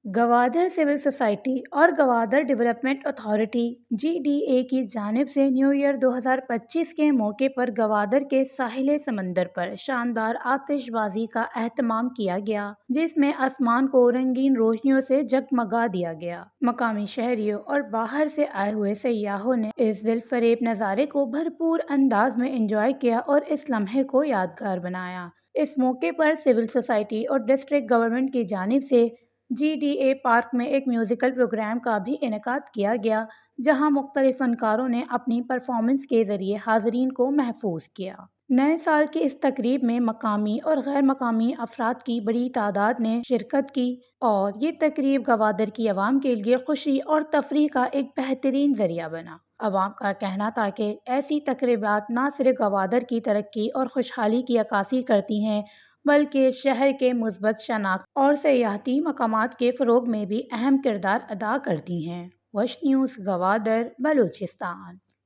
Gwadar civil society اور Gwadar development authority GDA کی جانب سے نیو ایئر 2025 کے موقع پر گوادر کے ساحل سمندر پر شاندار آتش بازی کا اہتمام کیا گیا، جس میں آسمان کو رنگین روشنیوں سے جگمگا دیا گیا۔ مقامی شہریوں اور باہر سے آئے ہوئے سیاحوں نے اس دل فریب نظارے کو بھرپور انداز میں انجوائے کیا اور اس لمحے کو یادگار بنایا۔ اس موقع پر سول سوسائٹی اور ڈسٹرکٹ گورنمنٹ کی جانب سے GDA پارک میں ایک میوزیکل پروگرام کا بھی انعقاد کیا گیا، جہاں مختلف فنکاروں نے اپنی پرفارمنس کے ذریعے حاضرین کو محظوظ کیا۔ نئے سال کی اس تقریب میں مقامی اور غیر مقامی افراد کی بڑی تعداد نے شرکت کی اور یہ تقریب گوادر کی عوام کے لیے خوشی اور تفریح کا ایک بہترین ذریعہ بنا۔ عوام کا کہنا تھا کہ ایسی تقریبات نہ صرف گوادر کی ترقی اور خوشحالی کی عکاسی کرتی ہیں بلکہ شہر کے مثبت شناخت اور سیاحتی مقامات کے فروغ میں بھی اہم کردار ادا کرتی ہیں۔ وش نیوز، گوادر، بلوچستان۔